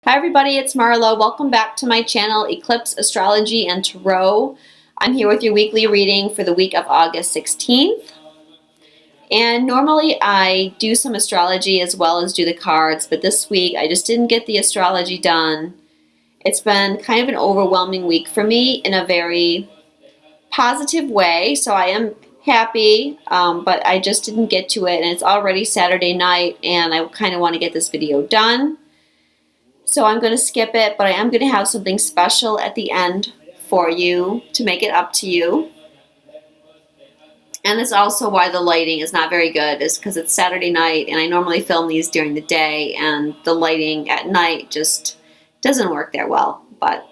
Hi everybody, it's Marlo. Welcome back to my channel, Eclipse Astrology and Tarot. I'm here with your weekly reading for the week of August 16th. And normally I do some astrology as well as do the cards, but this week I just didn't get the astrology done. It's been kind of an overwhelming week for me in a very positive way, so I am happy, but I just didn't get to it, and it's already Saturday night, and I kind of want to get this video done. So I'm going to skip it, but I am going to have something special at the end for you to make it up to you. And that's also why the lighting is not very good, is because it's Saturday night, and I normally film these during the day, and the lighting at night just doesn't work there well. But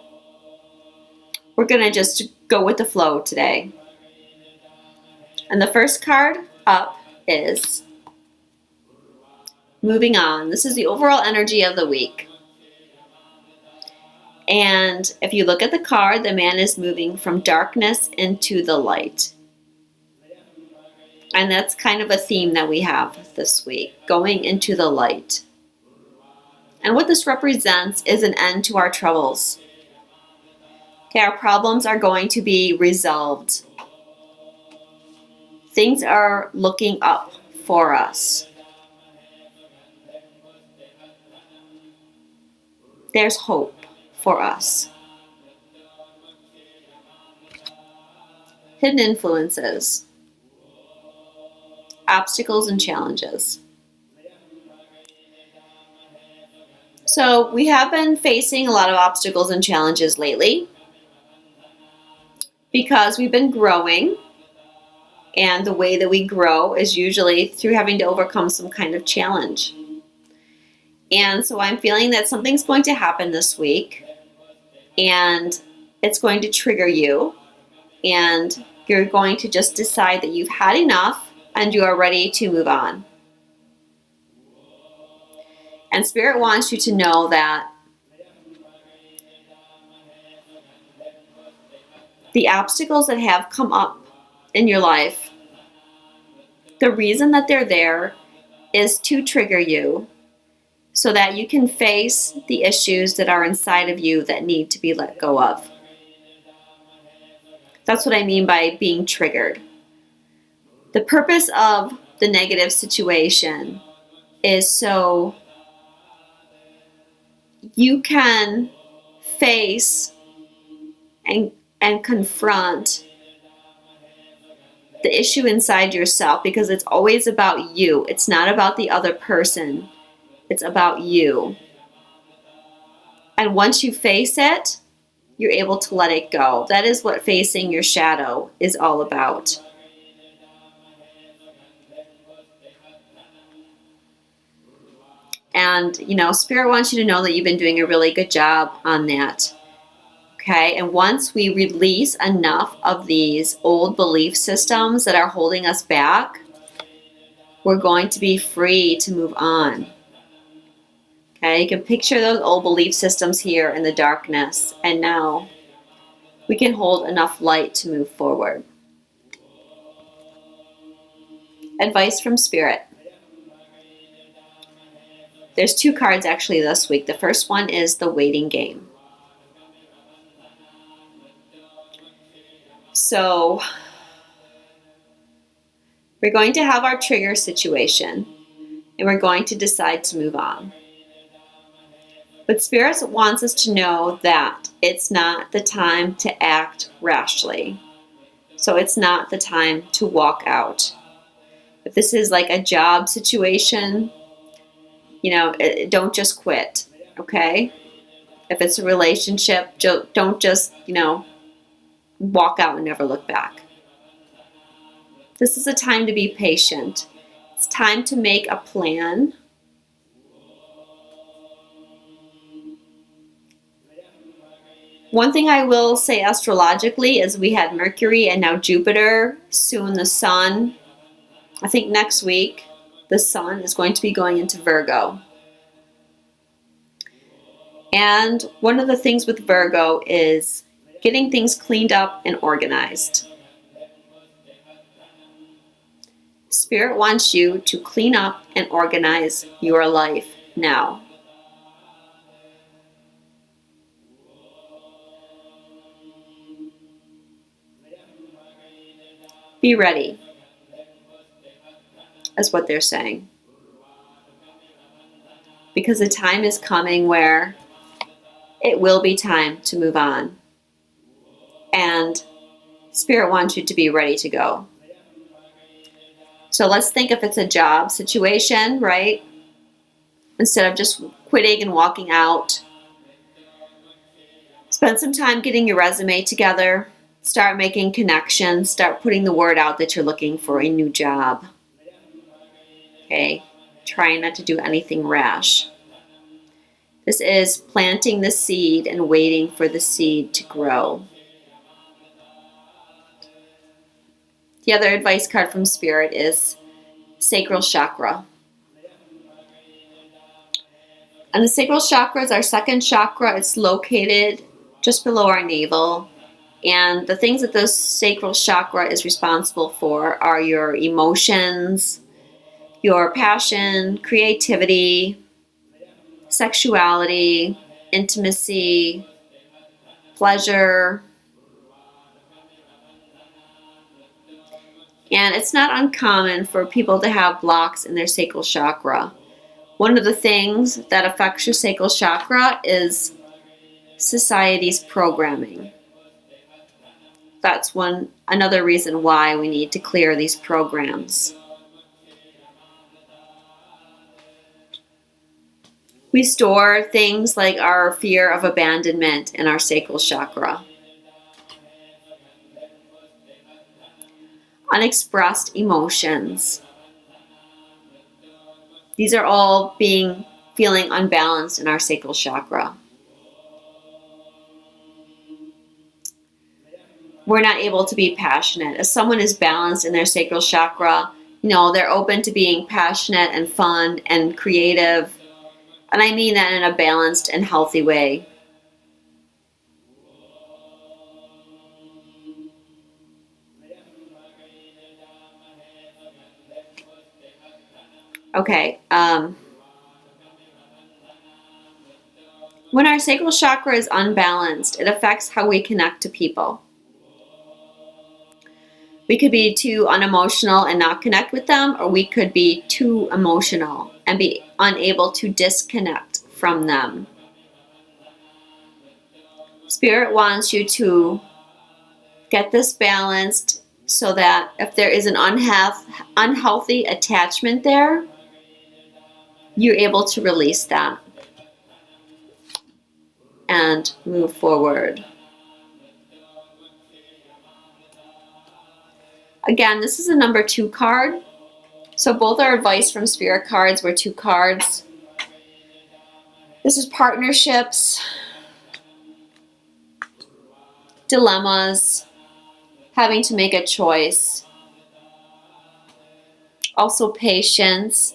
we're going to just go with the flow today. And the first card up is Moving On. This is the overall energy of the week. And if you look at the card, the man is moving from darkness into the light. And that's kind of a theme that we have this week, going into the light. And what this represents is an end to our troubles. Okay, our problems are going to be resolved. Things are looking up for us. There's hope for us. Hidden influences, obstacles and challenges. So we have been facing a lot of obstacles and challenges lately because we've been growing, and the way that we grow is usually through having to overcome some kind of challenge. And so I'm feeling that something's going to happen this week, and it's going to trigger you, and you're going to just decide that you've had enough and you are ready to move on. And Spirit wants you to know that the obstacles that have come up in your life, the reason that they're there is to trigger you so that you can face the issues that are inside of you that need to be let go of. That's what I mean by being triggered. The purpose of the negative situation is so you can face and confront the issue inside yourself, because it's always about you. It's not about the other person. It's about you. And once you face it, you're able to let it go. That is what facing your shadow is all about. And, Spirit wants you to know that you've been doing a really good job on that. Okay? And once we release enough of these old belief systems that are holding us back, we're going to be free to move on. Okay, you can picture those old belief systems here in the darkness, and now we can hold enough light to move forward. Advice from Spirit. There's two cards actually this week. The first one is the waiting game. So we're going to have our trigger situation, and we're going to decide to move on. But Spirit wants us to know that it's not the time to act rashly. So it's not the time to walk out. If this is like a job situation, don't just quit, okay? If it's a relationship, don't just, walk out and never look back. This is a time to be patient. It's time to make a plan. One thing I will say astrologically is we had Mercury and now Jupiter, soon the Sun. I think next week the Sun is going to be going into Virgo. And one of the things with Virgo is getting things cleaned up and organized. Spirit wants you to clean up and organize your life now. Be ready, is what they're saying. Because the time is coming where it will be time to move on. And Spirit wants you to be ready to go. So let's think if it's a job situation, right? Instead of just quitting and walking out, spend some time getting your resume together. Start making connections. Start putting the word out that you're looking for a new job. Okay? Trying not to do anything rash. This is planting the seed and waiting for the seed to grow. The other advice card from Spirit is Sacral Chakra. And the sacral chakra is our second chakra. It's located just below our navel. And the things that the sacral chakra is responsible for are your emotions, your passion, creativity, sexuality, intimacy, pleasure. And it's not uncommon for people to have blocks in their sacral chakra. One of the things that affects your sacral chakra is society's programming. That's another reason why we need to clear these programs. We store things like our fear of abandonment in our sacral chakra. Unexpressed emotions. These are all feeling unbalanced in our sacral chakra. We're not able to be passionate. If someone is balanced in their sacral chakra, they're open to being passionate and fun and creative. And I mean that in a balanced and healthy way. Okay. When our sacral chakra is unbalanced, it affects how we connect to people. We could be too unemotional and not connect with them, or we could be too emotional and be unable to disconnect from them. Spirit wants you to get this balanced so that if there is an unhealthy attachment there, you're able to release that and move forward. Again, this is a number 2 card. So both our advice from Spirit cards were 2 cards. This is partnerships, dilemmas, having to make a choice. Also patience,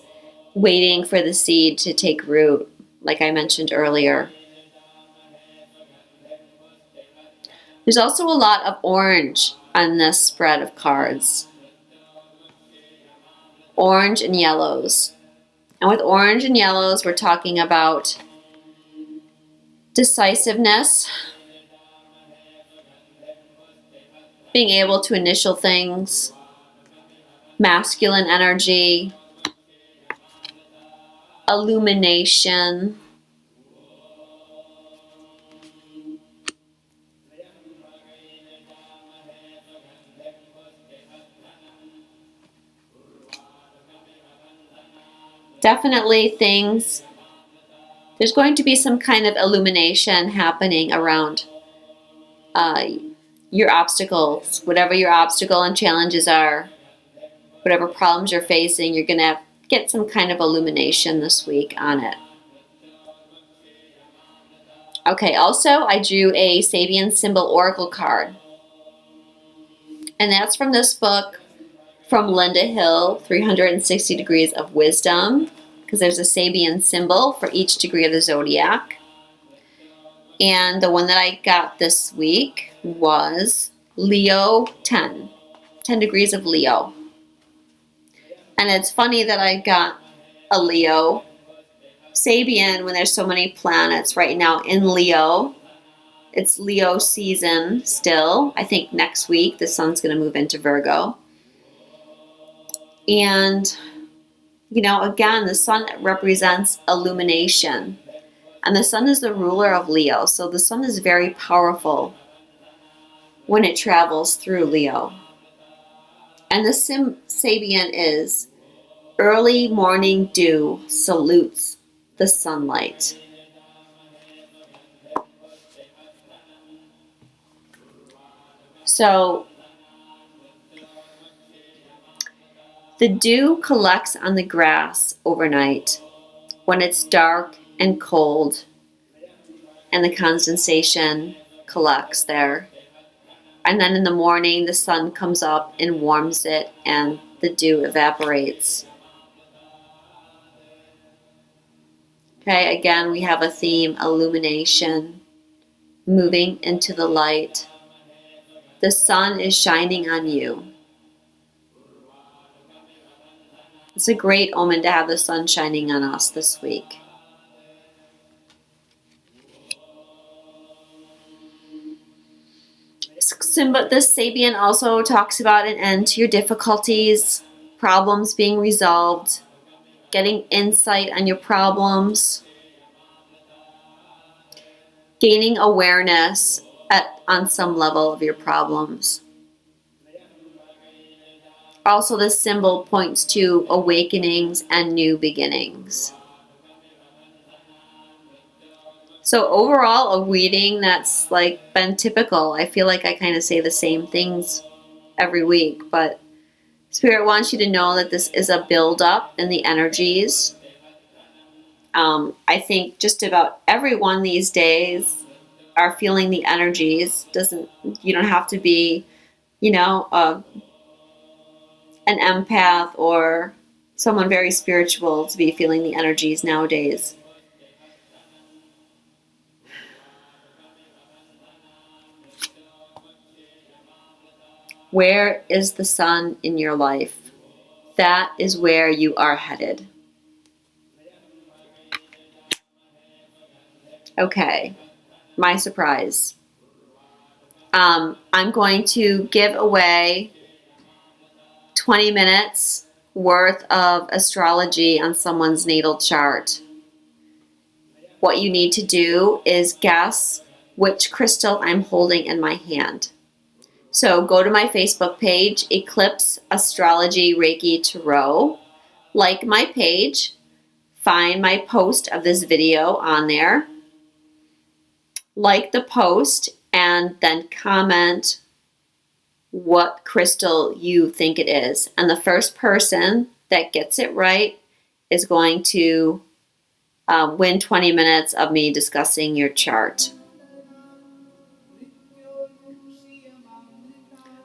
waiting for the seed to take root, like I mentioned earlier. There's also a lot of orange on this spread of cards. Orange and yellows. And with orange and yellows, we're talking about decisiveness, being able to initial things, masculine energy, illumination, definitely there's going to be some kind of illumination happening around your obstacles, whatever your obstacle and challenges are, whatever problems you're facing, you're going to get some kind of illumination this week on it. Okay, also I drew a Sabian symbol oracle card. And that's from this book, from Linda Hill, 360 Degrees of Wisdom, because there's a Sabian symbol for each degree of the zodiac. And the one that I got this week was Leo 10 degrees of Leo. And it's funny that I got a Leo Sabian when there's so many planets right now in Leo. It's Leo season still. I think next week the sun's going to move into Virgo. And, again, the sun represents illumination. And the sun is the ruler of Leo. So the sun is very powerful when it travels through Leo. And the Sabian is early morning dew salutes the sunlight. So the dew collects on the grass overnight when it's dark and cold, and the condensation collects there. And then in the morning, the sun comes up and warms it, and the dew evaporates. Okay, again, we have a theme, illumination, moving into the light. The sun is shining on you. It's a great omen to have the sun shining on us this week. But this Sabian also talks about an end to your difficulties, problems being resolved, getting insight on your problems, gaining awareness on some level of your problems. Also, this symbol points to awakenings and new beginnings. So overall, a reading that's been typical. I feel like I kind of say the same things every week, but Spirit wants you to know that this is a build-up in the energies. I think just about everyone these days are feeling the energies. You don't have to be, an empath or someone very spiritual to be feeling the energies nowadays. Where is the sun in your life? That is where you are headed. Okay, my surprise. I'm going to give away 20 minutes worth of astrology on someone's natal chart. What you need to do is guess which crystal I'm holding in my hand. So go to my Facebook page, Eclipse Astrology Reiki Tarot. Like my page. Find my post of this video on there. Like the post and then comment what crystal you think it is. And the first person that gets it right is going to win 20 minutes of me discussing your chart.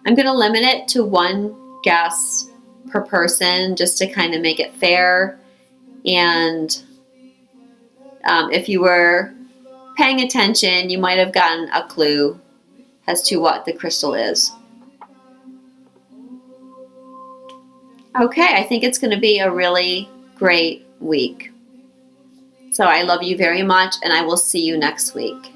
I'm going to limit it to one guess per person just to kind of make it fair. And if you were paying attention, you might have gotten a clue as to what the crystal is. Okay, I think it's going to be a really great week. So I love you very much, and I will see you next week.